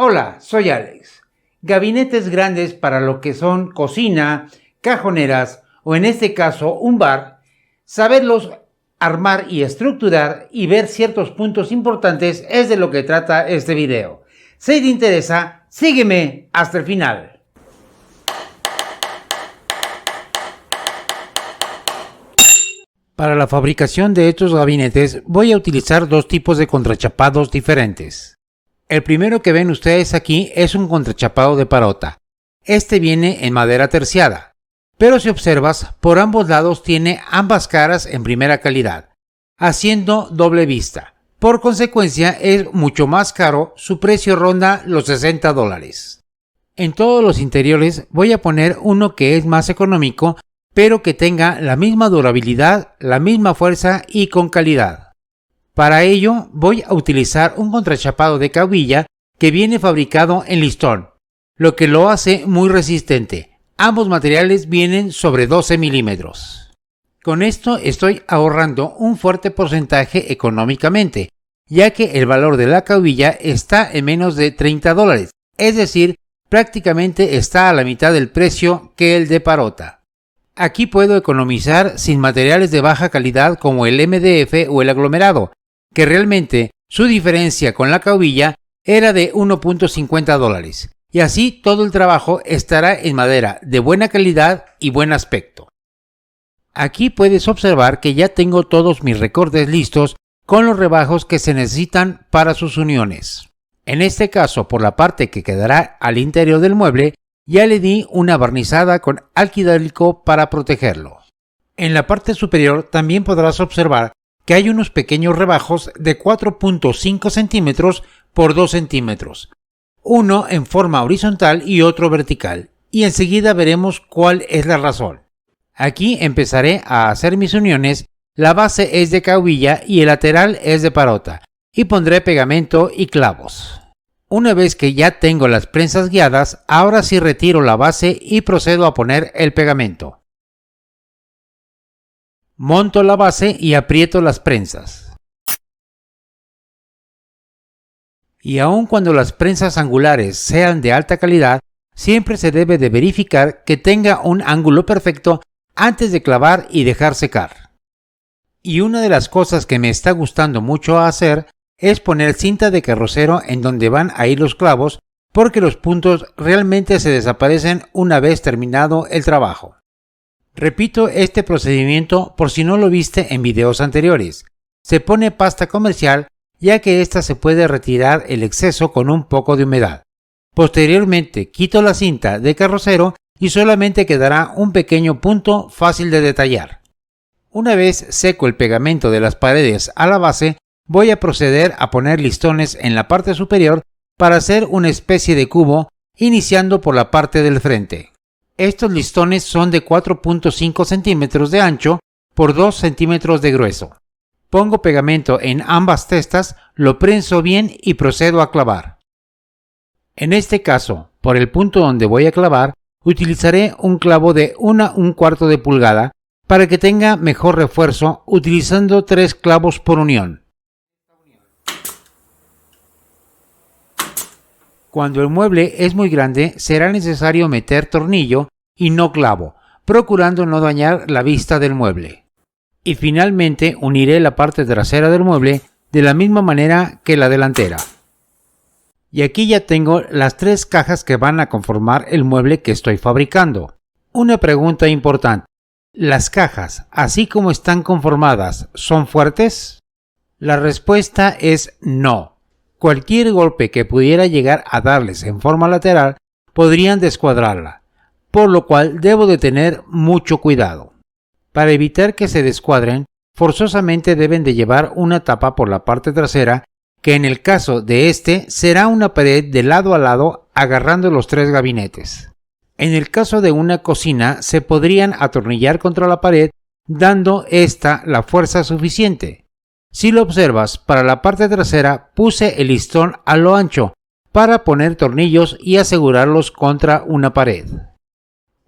Hola, soy Alex. Gabinetes grandes para lo que son cocina, cajoneras o en este caso un bar, saberlos armar y estructurar y ver ciertos puntos importantes es de lo que trata este video. Si te interesa, sígueme hasta el final. Para la fabricación de estos gabinetes voy a utilizar dos tipos de contrachapados diferentes. El primero que ven ustedes aquí es un contrachapado de parota. Este viene en madera terciada, pero si observas, por ambos lados tiene ambas caras en primera calidad, haciendo doble vista. Por consecuencia es mucho más caro, su precio ronda los $60. En todos los interiores voy a poner uno que es más económico, pero que tenga la misma durabilidad, la misma fuerza y con calidad. Para ello voy a utilizar un contrachapado de caubilla que viene fabricado en listón, lo que lo hace muy resistente. Ambos materiales vienen sobre 12 milímetros. Con esto estoy ahorrando un fuerte porcentaje económicamente, ya que el valor de la caubilla está en menos de $30, es decir, prácticamente está a la mitad del precio que el de parota. Aquí puedo economizar sin materiales de baja calidad como el MDF o el aglomerado, que realmente su diferencia con la caubilla era de $1.50, y así todo el trabajo estará en madera de buena calidad y buen aspecto. Aquí puedes observar que ya tengo todos mis recortes listos con los rebajos que se necesitan para sus uniones. En este caso, por la parte que quedará al interior del mueble, ya le di una barnizada con alquilálico para protegerlo. En la parte superior también podrás observar que hay unos pequeños rebajos de 4.5 centímetros por 2 centímetros, uno en forma horizontal y otro vertical, y enseguida veremos cuál es la razón. Aquí empezaré a hacer mis uniones, la base es de caubilla y el lateral es de parota, y pondré pegamento y clavos. Una vez que ya tengo las prensas guiadas, ahora sí retiro la base y procedo a poner el pegamento. Monto la base y aprieto las prensas. Y aun cuando las prensas angulares sean de alta calidad, siempre se debe de verificar que tenga un ángulo perfecto antes de clavar y dejar secar. Y una de las cosas que me está gustando mucho hacer es poner cinta de carrocero en donde van a ir los clavos, porque los puntos realmente se desaparecen una vez terminado el trabajo. Repito este procedimiento por si no lo viste en videos anteriores. Se pone pasta comercial, ya que ésta se puede retirar el exceso con un poco de humedad. Posteriormente quito la cinta de carrocero y solamente quedará un pequeño punto fácil de detallar. Una vez seco el pegamento de las paredes a la base, voy a proceder a poner listones en la parte superior para hacer una especie de cubo, iniciando por la parte del frente. Estos listones son de 4.5 centímetros de ancho por 2 centímetros de grueso. Pongo pegamento en ambas testas, lo prenso bien y procedo a clavar. En este caso, por el punto donde voy a clavar, utilizaré un clavo de 1/4 de pulgada para que tenga mejor refuerzo, utilizando 3 clavos por unión. Cuando el mueble es muy grande, será necesario meter tornillo y no clavo, procurando no dañar la vista del mueble. Y finalmente uniré la parte trasera del mueble de la misma manera que la delantera. Y aquí ya tengo las 3 cajas que van a conformar el mueble que estoy fabricando. Una pregunta importante: ¿las cajas, así como están conformadas, son fuertes? La respuesta es no. Cualquier golpe que pudiera llegar a darles en forma lateral podrían descuadrarla, por lo cual debo de tener mucho cuidado. Para evitar que se descuadren, forzosamente deben de llevar una tapa por la parte trasera, que en el caso de este será una pared de lado a lado agarrando los 3 gabinetes. En el caso de una cocina se podrían atornillar contra la pared, dando esta la fuerza suficiente. Si lo observas, para la parte trasera puse el listón a lo ancho para poner tornillos y asegurarlos contra una pared.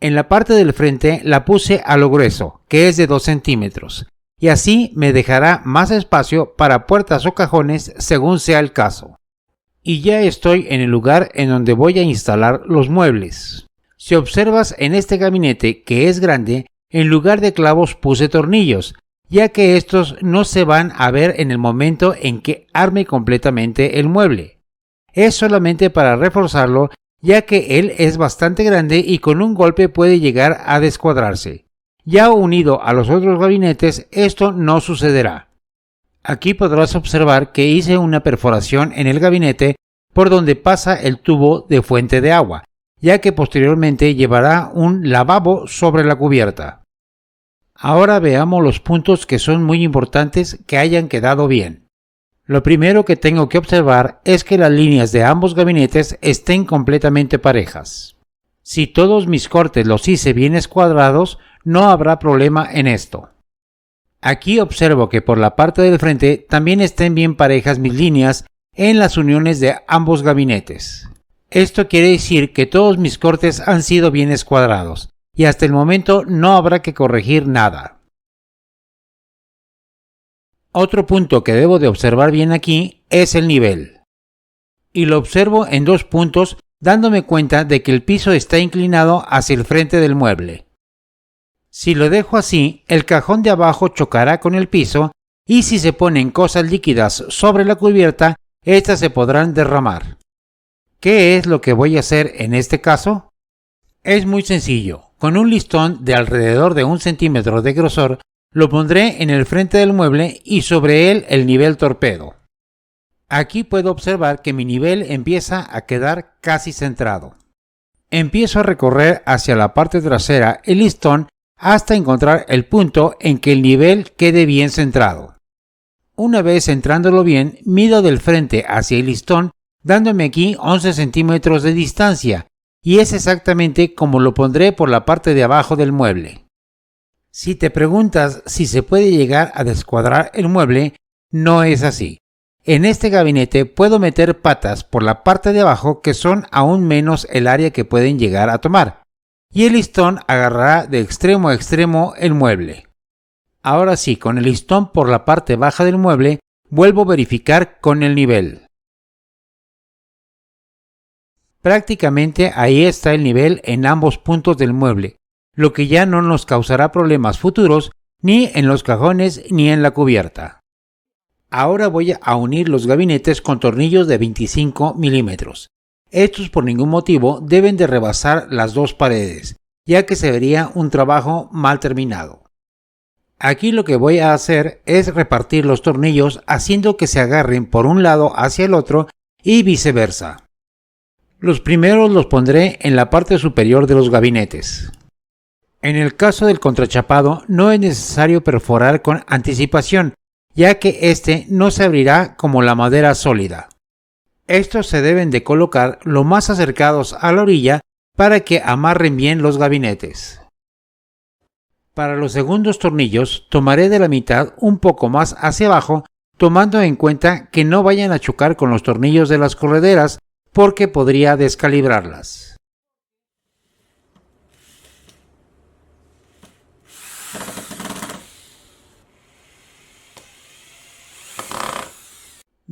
En la parte del frente la puse a lo grueso, que es de 2 centímetros, y así me dejará más espacio para puertas o cajones según sea el caso. Y ya estoy en el lugar en donde voy a instalar los muebles. Si observas en este gabinete que es grande, en lugar de clavos puse tornillos, ya que estos no se van a ver en el momento en que arme completamente el mueble. Es solamente para reforzarlo, ya que él es bastante grande y con un golpe puede llegar a descuadrarse. Ya unido a los otros gabinetes, esto no sucederá. Aquí podrás observar que hice una perforación en el gabinete por donde pasa el tubo de fuente de agua, ya que posteriormente llevará un lavabo sobre la cubierta. Ahora veamos los puntos que son muy importantes que hayan quedado bien. Lo primero que tengo que observar es que las líneas de ambos gabinetes estén completamente parejas. Si todos mis cortes los hice bien escuadrados, no habrá problema en esto. Aquí observo que por la parte del frente también estén bien parejas mis líneas en las uniones de ambos gabinetes. Esto quiere decir que todos mis cortes han sido bien escuadrados y hasta el momento no habrá que corregir nada. Otro punto que debo de observar bien aquí es el nivel. Y lo observo en dos puntos, dándome cuenta de que el piso está inclinado hacia el frente del mueble. Si lo dejo así, el cajón de abajo chocará con el piso y si se ponen cosas líquidas sobre la cubierta, estas se podrán derramar. ¿Qué es lo que voy a hacer en este caso? Es muy sencillo. Con un listón de alrededor de 1 centímetro de grosor, lo pondré en el frente del mueble y sobre él el nivel torpedo. Aquí puedo observar que mi nivel empieza a quedar casi centrado. Empiezo a recorrer hacia la parte trasera el listón hasta encontrar el punto en que el nivel quede bien centrado. Una vez centrándolo bien, mido del frente hacia el listón, dándome aquí 11 centímetros de distancia, y es exactamente como lo pondré por la parte de abajo del mueble. Si te preguntas si se puede llegar a descuadrar el mueble, no es así. En este gabinete puedo meter patas por la parte de abajo que son aún menos el área que pueden llegar a tomar, y el listón agarrará de extremo a extremo el mueble. Ahora sí, con el listón por la parte baja del mueble, vuelvo a verificar con el nivel. Prácticamente ahí está el nivel en ambos puntos del mueble, lo que ya no nos causará problemas futuros ni en los cajones ni en la cubierta. Ahora voy a unir los gabinetes con tornillos de 25 milímetros. Estos por ningún motivo deben de rebasar las dos paredes, ya que se vería un trabajo mal terminado. Aquí lo que voy a hacer es repartir los tornillos haciendo que se agarren por un lado hacia el otro y viceversa. Los primeros los pondré en la parte superior de los gabinetes. En el caso del contrachapado no es necesario perforar con anticipación, ya que este no se abrirá como la madera sólida. Estos se deben de colocar lo más acercados a la orilla para que amarren bien los gabinetes. Para los segundos tornillos tomaré de la mitad un poco más hacia abajo, tomando en cuenta que no vayan a chocar con los tornillos de las correderas porque podría descalibrarlas.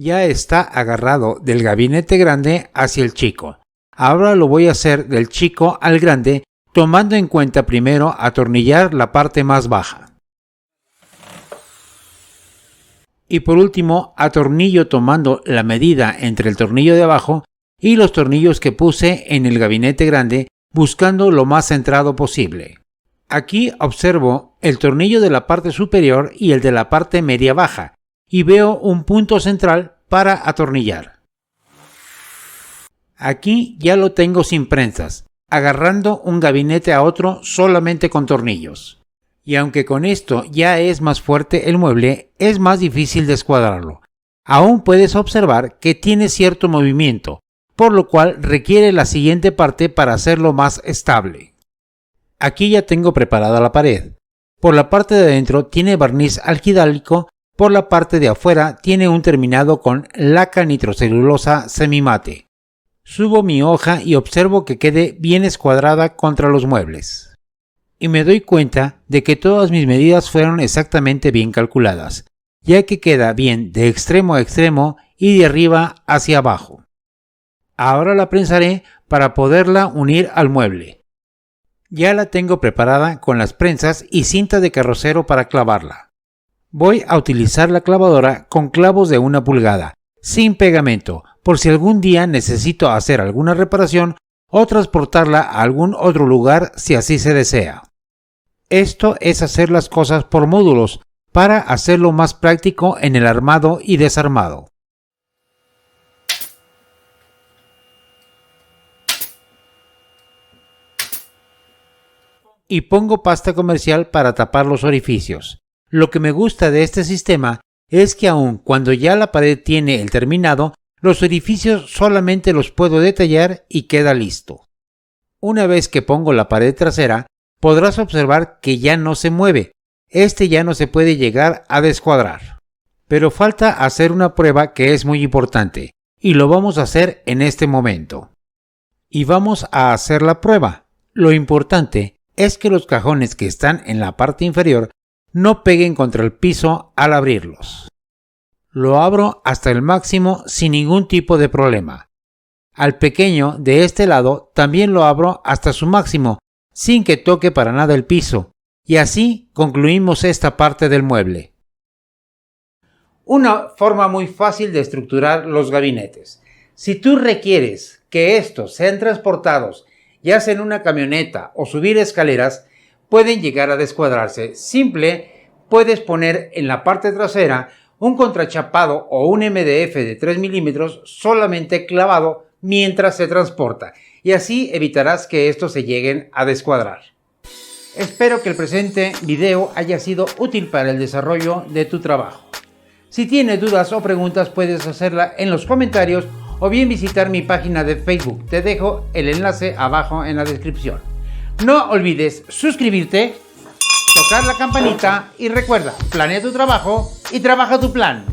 Ya está agarrado del gabinete grande hacia el chico. Ahora lo voy a hacer del chico al grande, tomando en cuenta primero atornillar la parte más baja. Y por último, atornillo tomando la medida entre el tornillo de abajo y los tornillos que puse en el gabinete grande, buscando lo más centrado posible. Aquí observo el tornillo de la parte superior y el de la parte media baja, y veo un punto central para atornillar. Aquí ya lo tengo sin prensas, agarrando un gabinete a otro solamente con tornillos. Y aunque con esto ya es más fuerte el mueble, es más difícil descuadrarlo. Aún puedes observar que tiene cierto movimiento, por lo cual requiere la siguiente parte para hacerlo más estable. Aquí ya tengo preparada la pared. Por la parte de adentro tiene barniz alquidálico, por la parte de afuera tiene un terminado con laca nitrocelulosa semimate. Subo mi hoja y observo que quede bien escuadrada contra los muebles. Y me doy cuenta de que todas mis medidas fueron exactamente bien calculadas, ya que queda bien de extremo a extremo y de arriba hacia abajo. Ahora la prensaré para poderla unir al mueble. Ya la tengo preparada con las prensas y cinta de carrocero para clavarla. Voy a utilizar la clavadora con clavos de 1 pulgada, sin pegamento, por si algún día necesito hacer alguna reparación o transportarla a algún otro lugar si así se desea. Esto es hacer las cosas por módulos para hacerlo más práctico en el armado y desarmado. Y pongo pasta comercial para tapar los orificios. Lo que me gusta de este sistema es que aun cuando ya la pared tiene el terminado, los orificios solamente los puedo detallar y queda listo. Una vez que pongo la pared trasera, podrás observar que ya no se mueve. Ya no se puede llegar a descuadrar. Pero falta hacer una prueba que es muy importante, y lo vamos a hacer en este momento. Y vamos a hacer la prueba. Lo importante es que los cajones que están en la parte inferior no peguen contra el piso al abrirlos. Lo abro hasta el máximo sin ningún tipo de problema. Al pequeño de este lado también lo abro hasta su máximo, sin que toque para nada el piso, y así concluimos esta parte del mueble. Una forma muy fácil de estructurar los gabinetes. Si tú requieres que estos sean transportados ya sea en una camioneta o subir escaleras, pueden llegar a descuadrarse. Puedes poner en la parte trasera un contrachapado o un MDF de 3 milímetros solamente clavado mientras se transporta, y así evitarás que estos se lleguen a descuadrar. Espero que el presente video haya sido útil para el desarrollo de tu trabajo. Si tienes dudas o preguntas, puedes hacerla en los comentarios o bien visitar mi página de Facebook. Te dejo el enlace abajo en la descripción. No olvides suscribirte, tocar la campanita y recuerda, planea tu trabajo y trabaja tu plan.